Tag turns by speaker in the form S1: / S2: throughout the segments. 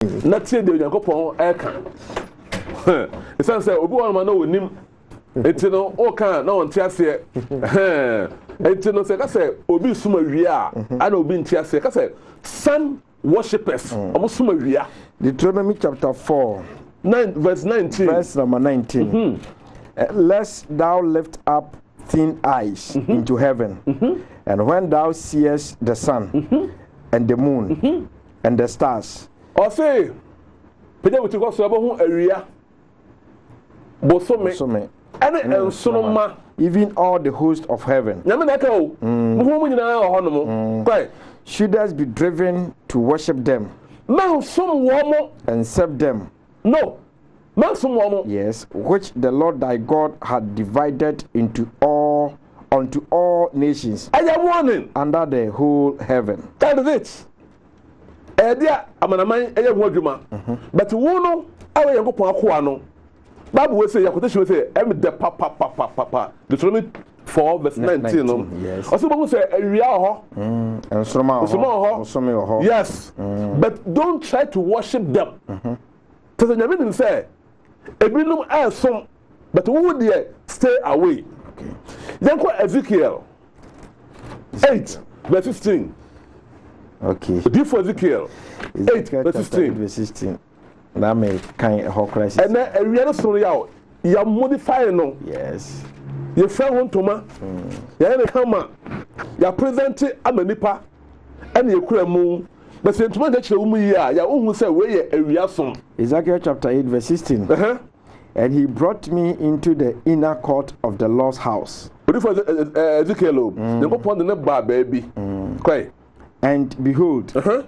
S1: Natie de Yakopon eka. It sounds like Obi one man no nim. Enti no o kan na won tiase. Enti no say ka say obi suma wia and obi ntiase ka say sun worshippers. Omo suma wia.
S2: Deuteronomy chapter 4
S1: verse 19.
S2: Verse number 19. Lest thou lift up thin eyes into heaven, and when thou seest the sun and the moon and the stars.
S1: Or say, Peter will take us about who area. Bosome. And Sonoma.
S2: Even all the host of heaven. Shouldest be driven to worship them. And serve them.
S1: No.
S2: Yes, which the Lord thy God had divided unto all nations under the whole heaven.
S1: That is it. Edia amanaman eye ho adwuma. But wo no awe Yankopon akoa no. Bible we say yakoteshi we say em de papa. Deuteronomy 4 verse 19 no.
S2: Yes.
S1: Also Bible say awia ho.
S2: Ensroma ho.
S1: Yes. But don't try to worship them. Because the Bible say ebinum asom but wo dey stay away.
S2: Okay.
S1: Yanko Ezekiel 8 verse 16.
S2: Okay.
S1: Before Ezekiel 8 verse 16.
S2: That may kind of whole crisis.
S1: And then a real story out. You modify no.
S2: Yes.
S1: Your friend won't toma. You come. You present a manipa. And you create moon. But since one that you who say we a real song.
S2: Ezekiel chapter 8 verse 16. And he brought me into the inner court of the Lord's house.
S1: Before Ezekiel, they go upon the bar baby. Quite.
S2: And behold, and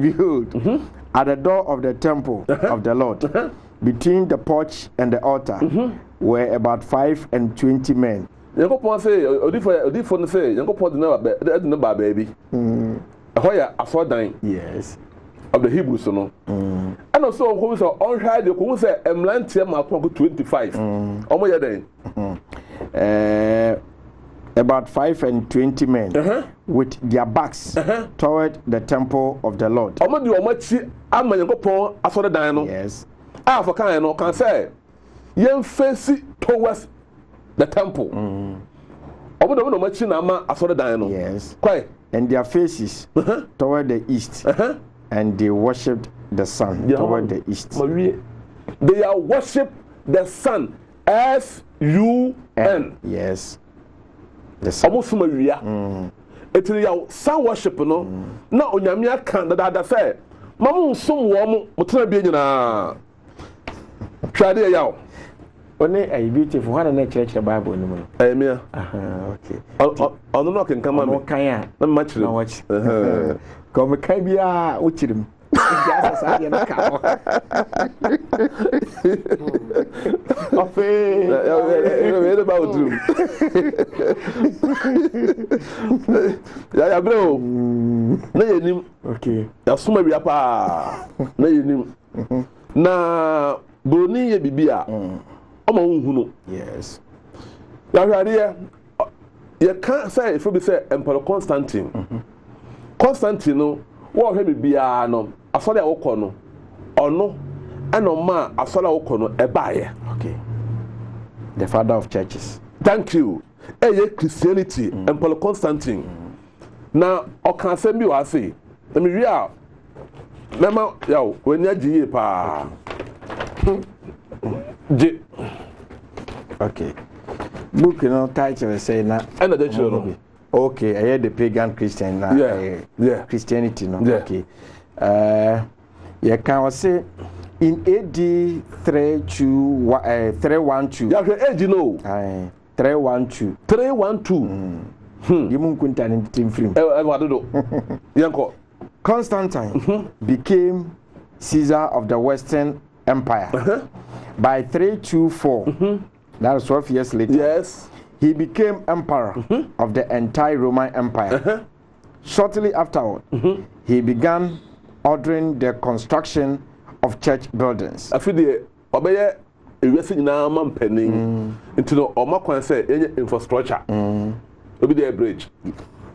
S2: behold, at the door of the temple of the Lord, between the porch and the altar, were about 25 men.
S1: You go upon say, Odifon say, you go upon the bar baby. Hoya, I saw dying.
S2: Yes.
S1: Of the Hebrews, no. And also, who is on high, who say, Emlantia Mark 25. Omo
S2: ya about 25 men with their backs toward the temple of the Lord. Yes.
S1: For kind can say, yen face towards the temple.
S2: Yes.
S1: Quite.
S2: And their faces toward the east. And they worshipped the sun toward the east.
S1: They are worship the sun. S-U-N.
S2: Yes.
S1: Almost Maria. It's your sun worship, no. Now, on your mere can that say, Mamma, some warm, but not being in a try there. Yaw.
S2: Only a beautiful one and a church, the Bible.
S1: Amen.
S2: Okay.
S1: On the knock and come on,
S2: Kaya,
S1: not much.
S2: Watch. Come, Kabia, which him.
S1: About you. Yeah, bro. No,
S2: okay.
S1: That's so maybe apa. No, na Bruni ye bibia. Omo
S2: yes.
S1: You can't say if we say Emperor Constantine. Constantine no, what he bibia no. Asole awoko no. Ono eno ma asole awoko no ebaye.
S2: Okay. The father of churches.
S1: Thank you. Christianity, Emperor Constantine. Now, I can send you a say. Let me real. Mama, yo, when you're G pa. J.
S2: Okay. Book, you know, title say na.
S1: Another children.
S2: Okay, I hear the pagan Christian now.
S1: Yeah.
S2: Christianity, no.
S1: Yeah.
S2: Okay. You can say in AD 312.
S1: Yeah, AD no.
S2: 312.
S1: 312.
S2: You mun kunta in team film.
S1: Yanko.
S2: Constantine became Caesar of the Western Empire. By 324, that was 12 years later.
S1: Yes.
S2: He became emperor of the entire Roman Empire. Shortly afterward, he began ordering the construction of church buildings.
S1: I feel the obey a wrestling now man penning into the Omakwan say infrastructure. Obi the bridge.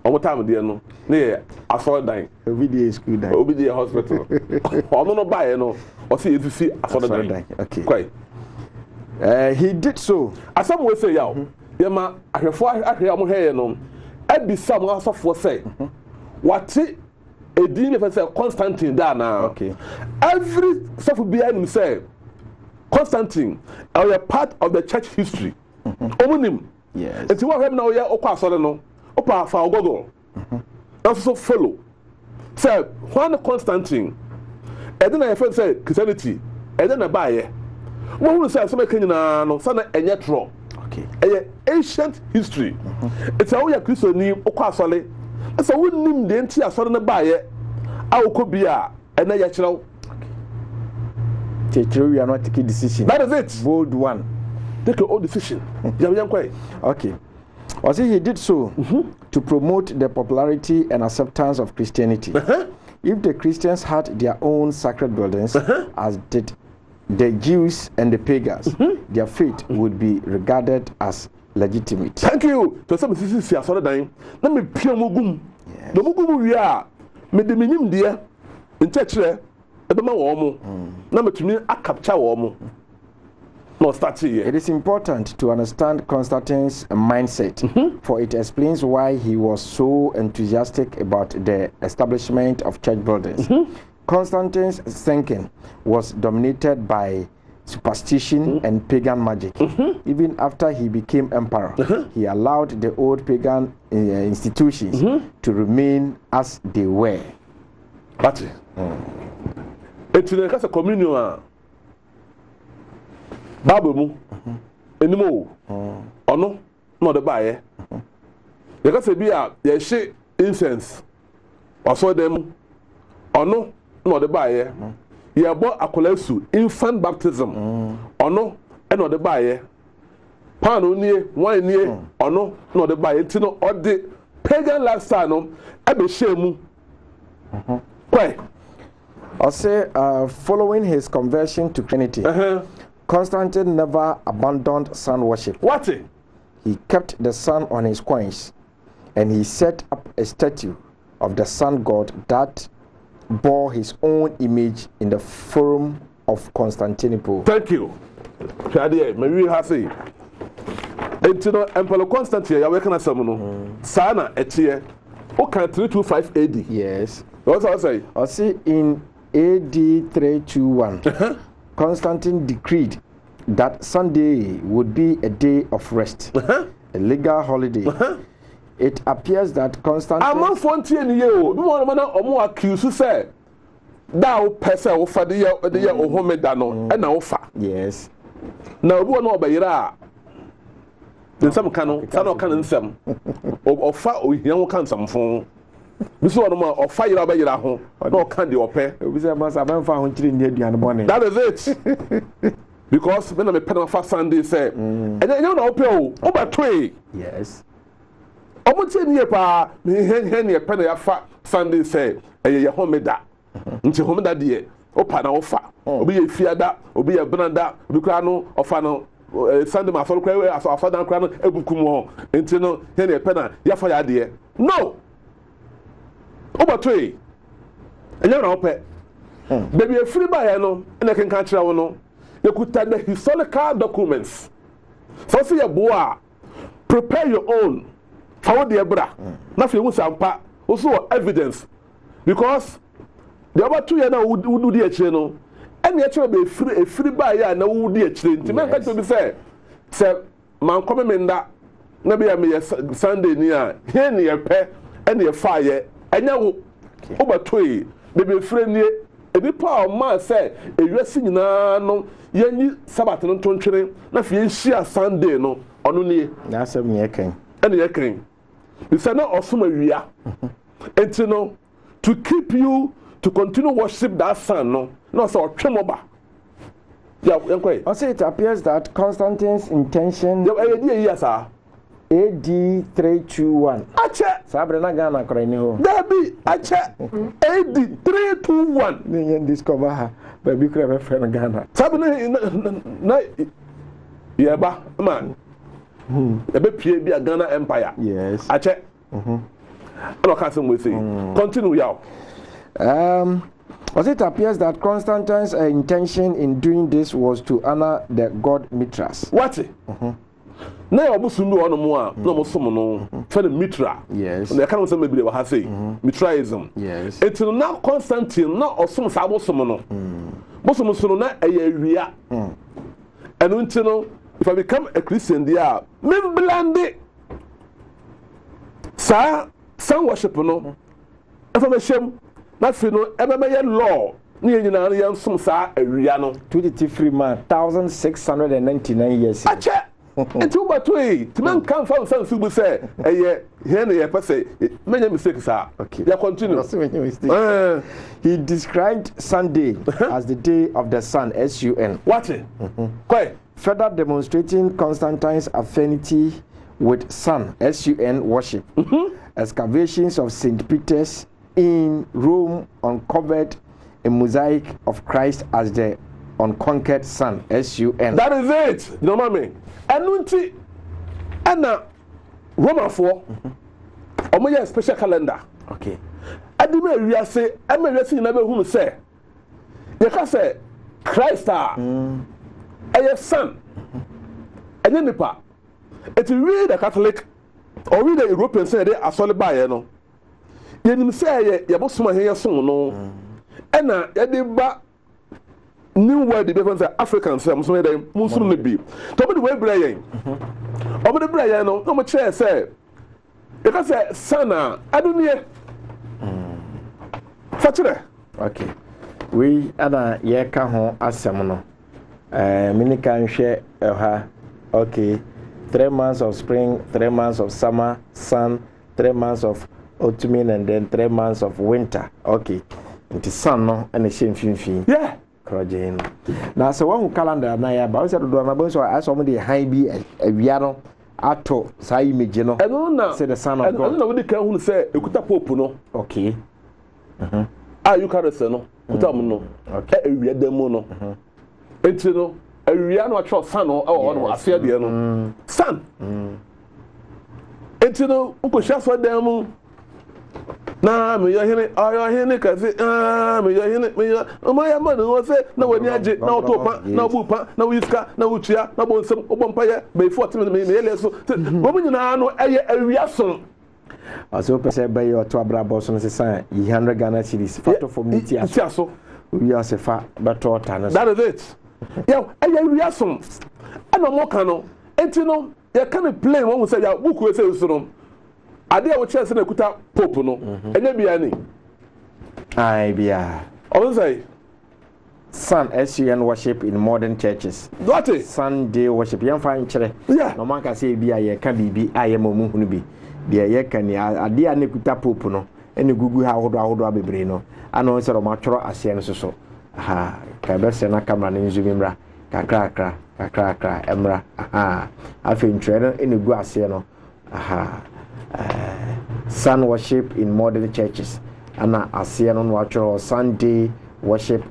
S1: omo time de no na asoro dan
S2: Obi school dan.
S1: obi de hospital ono no bae no o se yesusi asoro dan
S2: Okay.
S1: Kwai
S2: He did so.
S1: asam we say yaw yema ahwefo ahwe am heye no abisa mo asofo say wate edin ne say Constantine da na
S2: Okay.
S1: every sofo bia nim say Constantine are a part of the church history omunim
S2: Yes.
S1: enti wo hwem na wo ye okwa asore no opa fa ogogo also follow say Juan Constantine edina ye friend say Christianity edina baye wo hu say asome kanyina no sana enye tro
S2: Okay.
S1: Ancient history it's how ya Christo ni okwa asole so wonnim de enti asore no baye awoko bia ena ye kyerɛw
S2: We are not taking decision.
S1: that is it
S2: Bold one.
S1: take your own decision kwai
S2: Okay. I say he did so to promote the popularity and acceptance of Christianity. If the Christians had their own sacred buildings, as did the Jews and the pagans, their faith would be regarded as legitimate.
S1: thank you to some sisi asore dan na me pia mogum do mogum wi a me de menyim de nkyekere edema wo mo na metumi akapcha wo mo no start here.
S2: It is important to understand Constantine's mindset, for it explains why he was so enthusiastic about the establishment of church buildings. Constantine's thinking was dominated by superstition and pagan magic. Even after he became emperor, he allowed the old pagan institutions to remain as they were.
S1: But it's in the communion Bible mu enimo ono no de bae ye ka se bi a ye hye incense oso dem ono no de bae ye bo akolasu infant baptism ono e no de bae pan onie wine nie ono no de bae ti no ode pagan lifestyle no e be hye mu kwai
S2: I say, following his conversion to Trinity, Constantine never abandoned sun worship.
S1: What?
S2: He kept the sun on his coins, and he set up a statue of the sun god that bore his own image in the Forum of Constantinople.
S1: Thank you. Shadi, Mary Hasi. Entino Emperor Constantine, ya wekana samuno. Sana etie. Okay, 325 AD.
S2: Yes.
S1: What's I say?
S2: I see in AD 321, Constantine decreed that Sunday would be a day of rest, a legal holiday. It appears that Constantine.
S1: I'm fontie ni ye o. Bi mo na omo accuse say da o pese o fa de ye o home da no e na o fa.
S2: Yes.
S1: Na obi wo na obayira a de sam ka no sa na o ka nsam. O fa o hia wo ka nsam fon. Bi so no ma o fa yira obayira ho na o ka de ope.
S2: Obi say must am fa ho chiri ni aduane bone.
S1: That is it. Because when I pen for Sunday say and then you know ope o ba toy.
S2: Yes.
S1: Omo tie ni pa hen ye pen ya fa Sunday say ye home da. Nti home da de opa na ofa. Obi ye fiada, obi ye branda, obi kra no ofa no Sunday ma for kra afa dan kra no ebukum ho. Nti no hen ye pen na ya fa ya de. No. Oba toy. Enye na ope. Baby e free by no na ken kan kira wo no. You could take the historical documents. So say boa, prepare your own. For the bra. Nothing was sampa. Also evidence. Because the other 2 years now would do the channel. And actually be free by ya na would the channel. The man can be say man come menda na be me Sunday near here near pe and near fire. And now over 2 baby friend near ebi pa o man say ewesi nyina no yanyi sabat no tontwere na fie nhia Sunday no ono nie
S2: na asem nye kan
S1: ene ye kan we say na osoma wia enti no to keep you to continue worship that sun no no so otwemoba ya enkwai
S2: I say it appears that Constantine's intention
S1: ya e years ah
S2: AD 321
S1: ache
S2: sabre na Ghana kora ni ho
S1: dabi ache AD 321
S2: ni yen discover ha baby kora be friend Ghana
S1: sabe na yeba man ebe pie bi a Ghana Empire
S2: yes
S1: ache And I can't say we say. Continue, yow.
S2: As it appears that Constantine's intention in doing this was to honor the god Mithras.
S1: What? Na ya obusu ndu ono mu a na mo som no fa na Mithra.
S2: Yes.
S1: Na ya kan say mebire wa ha say Mithraism.
S2: Yes.
S1: Etu na Constantine na osom sa bosom no. Bosom so no na eyawia. And until no, if I become a Christian there, me blande. Sa sun worship no. If I shame na fi no e be ye law. Ni nyina yan som sa awia no.
S2: 23 man 1699 years.
S1: Ache. Until but wait, to man come from some people say, here they per se, many mistakes are.
S2: Okay.
S1: Yeah, continue.
S2: He described Sunday as the day of the sun, S-U-N.
S1: What? Quite.
S2: Further demonstrating Constantine's affinity with sun, S-U-N worship. Excavations of St. Peter's in Rome uncovered a mosaic of Christ as the unconquered sun, S-U-N.
S1: That is it. You know what I mean? Anunti ana Roman for omoya special calendar.
S2: Okay.
S1: Adime wiase ema wiase na be hunu say ye ka say Christ a son ene nipa it read the Catholic or read the European say they asole ba ye no ye nim say ye bosoma he ye son no ena ye de ba new word the difference Africans say muso dey muso no bi to be the way bra yen obo de bra yen no mo che say e ka say sana adunie fatire.
S2: Okay, we ana ye ka ho asem no mini kan hwe ha. Okay, 3 months of spring, 3 months of summer, sun, 3 months of autumn, and then 3 months of winter. Okay, into sun no and the
S1: Yeah.
S2: Project. Now, so one calendar na ya ba so do na bo so aso mo de han bi awia no ato sa image no.
S1: And na
S2: say the son of God.
S1: And na we kan hu say ekuta pope no.
S2: Okay.
S1: You carry say no. Kuta mo no.
S2: Okay.
S1: Awia dem no. Enti no awia no atwa san no e wo no afia de no. San. Enti no ukohia so dem mu na me yo hene ka se me yo hene me yo o ya ma no se na wani age na otopa na obupa na wiska na utua na bonsem obompa ye be 40 me ele so wo mu nyina no eye awia so
S2: aso pese be yo to abrabo so no se san 100 Ghana cedis fato for me tia
S1: so
S2: we are se fa beto ta no.
S1: That is it. Yeah, eye awia so ana mo ka no enti no ye kan play won say ya book we say so no ade a wo chance na kuta pope no enya bia ni
S2: ai bia
S1: o say
S2: sun SUN worship in modern churches.
S1: What is
S2: Sunday worship yan fa nkere
S1: yeah
S2: no man ka say bia ye ka bibi aye mamu hunu bi bia ye ka ni ade a ne kuta pope no ene gugu ha hodo abebre no ana on se ro ma tworo ase no so aha ka be se na camera ne nzu mimra kakra emra aha afi ntwere ene gu ase no aha sun worship in modern churches and asia no watcho Sunday worship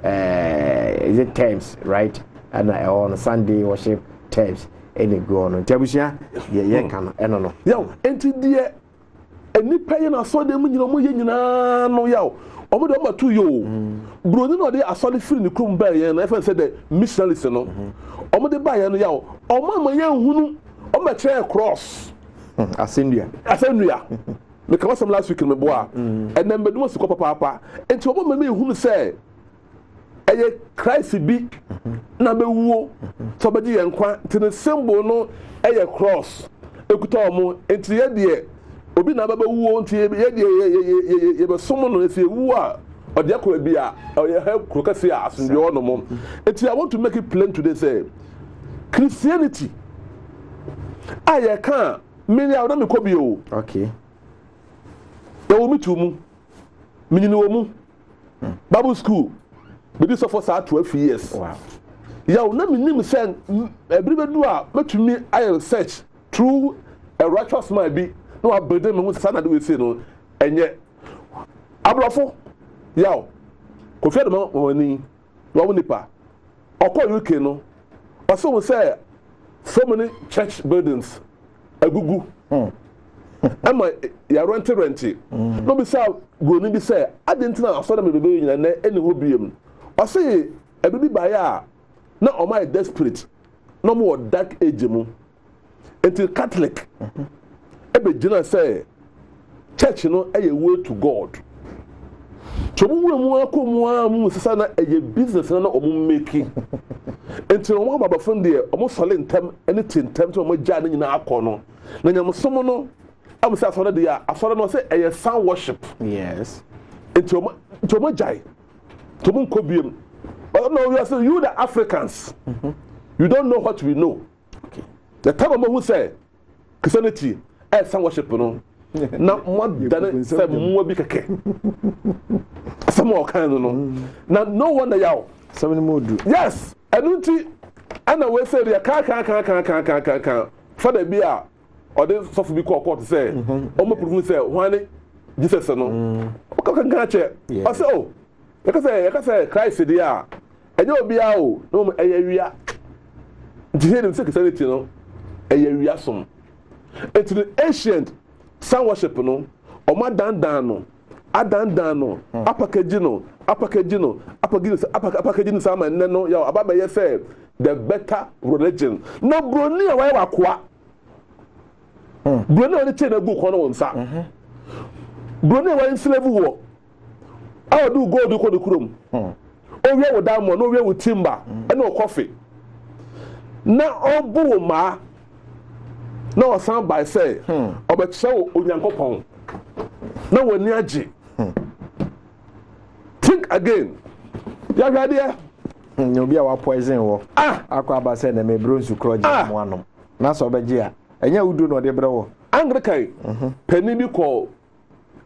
S2: is it terms right and on Sunday worship terms any go on tabusia ye kan eno no
S1: yo enti die enipa ye na so dem nyina mo ye nyina no yo omo de o matu yo broni no de asole free ni krum ba ye na efa say the missionaries no omo de ba ye no yo omo amaye hunu o ma chere cross
S2: Ascendua
S1: me come some last week in me boa and then me do so papa enti obo me hunu say eye Christ bi na be wuo so be ye nkwa ti the symbol no eye cross ekuta omo enti ye de obi na be wuo enti ye de ye be somo no efi wuo a ode akwa bi a ye ha krokasi a asundwe ono mo enti I want to make it plain today say Christianity aye kan many out of me could be
S2: okay.
S1: There will meet you, minimum Bible school. But this for 12 years.
S2: Wow.
S1: Yeah, let me name saying everybody do but to me I research through a righteous man be no I burden me with son do we say no and yet abrafo yeah ko fe dem woni wo nipa okọ UK no also we say so many church buildings agugu ama ya renti no be say broni bi say adentina aso da me bebe nyina na eni ho biem o say ebibi ba ya na o my desperate no more dark age mu until Catholic ebe gina say church no eye way to God so mu akomu mu sesa na eye business na omu make until omo baba fun de omo sole ntem anything ntem to omo ja na nyina akono na nyamsomo no am say asore de ya asore no say eye sound worship
S2: yes
S1: until omo jai to mu nkobiem no you say you the Africans you don't know what we know okay the time omo who say Christianity sound worship no na mo dane say mo bi keke some all kind no na no wonder yaw
S2: seven modu
S1: yes enunti ana we say ya ka for the bia or the soft bi call court say o mo prove say wani Jesus no o kan che o say oh you can say Christ dia enye obi a o no eyawia je dem say Christianity no eyawia som it's the ancient sound worship no o ma dan no adandan no apakaji no sama nne no ya ababa ye say the better religion no broni awai wakoa broni oni che na gu ko no wonsa broni awai slave wo aw do gold ko do krom o wie wo diamond no wie wo timber and no coffee na obu ma na o sound by say obechewo onyankopon na woni age think again ya hwade
S2: obi a wa poison wo akwa ba say na me bronzu kroje mo anom na so beje a enya wudu no de bre wo
S1: Anglican penny bi ko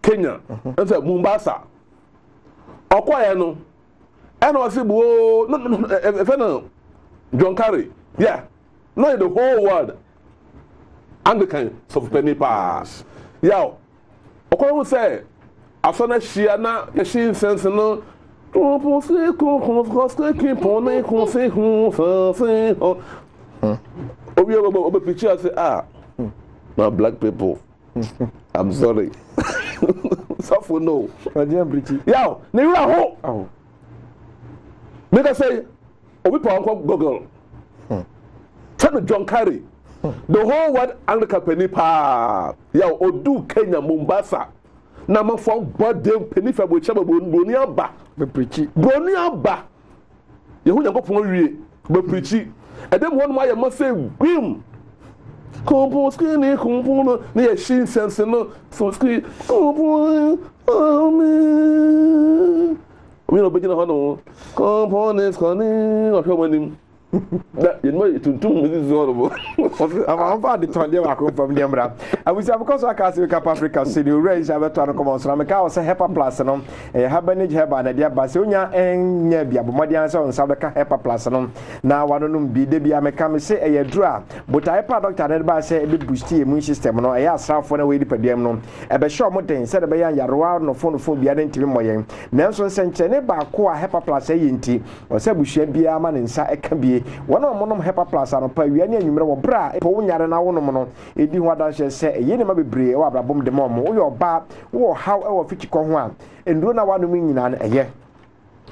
S1: Kenya and Mombasa okoye no and o si bo no John Carey yeah no the whole world Anglican so penny pass yeah okoye who say afana shia na ya shi sense no obi picture say my black people I'm sorry so no yeah na you ho make I say obi pa on Google tell John Carey the whole world Anglican penny pa yeah odu Kenya Mombasa na ma fo body penny fa bo chaba boni aba
S2: be preach
S1: boni aba ye hu Nyankopon wie be preach edem won ma ye ma say gwim kompon skin kompon na ye shin sense no so skin kompon amen we no begin ho no kompon is coming o hwo manim da ye no tuntum this is horrible
S2: I'm far the ton dey wako from the emra I will say because I can see Cap Africa city raise abeto an come on so make I say Hepa Plus no habanage heba na dia ba se onya enya bia bomodi an se on sa beka Hepa Plus no na wanonum bi de bia make me say e dura but Hepa doctor na ba say be boost immune system no e asrafo na we di padiem no e be show mo den se de be yan yarewa no phone bia na ntimi moyen nanso se nche ne ba ko a Hepa Plus yenti o se buhua bia ma ne nsa eka bie wona omonom Hepa Plus no pa wiane anwumre wo bra po wunyare na wonom no edi ho adanse se eye ne ma bebre e wa brabom de mom wo yo ba wo how e wo fichiko ho a enduro na wanom nyina na eye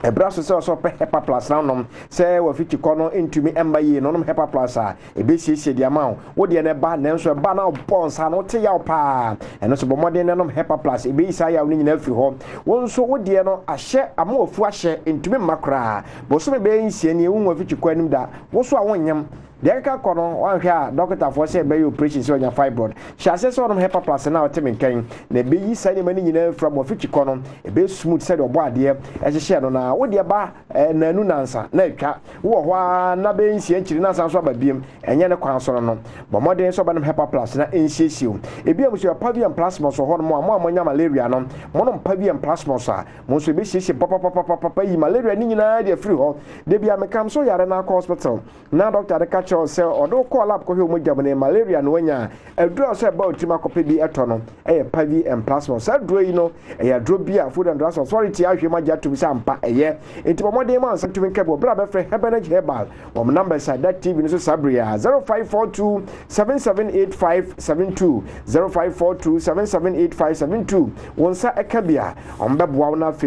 S2: ebra so pe Hepa Plus na nom se wo fichiko no entumi emba yi no nom Hepa Plus a ebesiesie dia ma wo de ne ba nanso ba na bonsa no te yaw pa eno so bomode ne nom Hepa Plus ebeisa yaw ni nyina afiri ho wo nso wo de no ahye amaofu ahye entumi makra bo so be nsie ne wo fichiko anim da wo so a wonyam de ka kono wan hwe a doctor for say be operation so nya fibroid sha say so no Hepa Plus na o temi kan na be yi sai ne mani nyina from ofichi kono e be smooth say obo ade e hye no na wo de ba nanu nansa na atwa wo ho na be nsie nkiri nansa so ababiem enye ne kwan so no bo modern so ba no Hepa Plus na ensiesiu e bia mo so pavian plasma so ho no mo amanya malaria no mo no pavian plasma so a mo so be siesie papa yi malaria ni nyina de free ho de bia me kam so yare na hospital na doctor de ka cho se odo call up ko he mo jamne malaria no nya aduro so ba otima kope bi eto no eye pavi and plasma so aduro yi no eye aduro bi a food and drugs authority ahwe ma jato bi sampa eye enti mo de man so tumi kebo bra be fre Hebenage Herbal wo number side that TV no so sabria 0542 778572 0542 778572 wonsa ekabia ombeboa na fe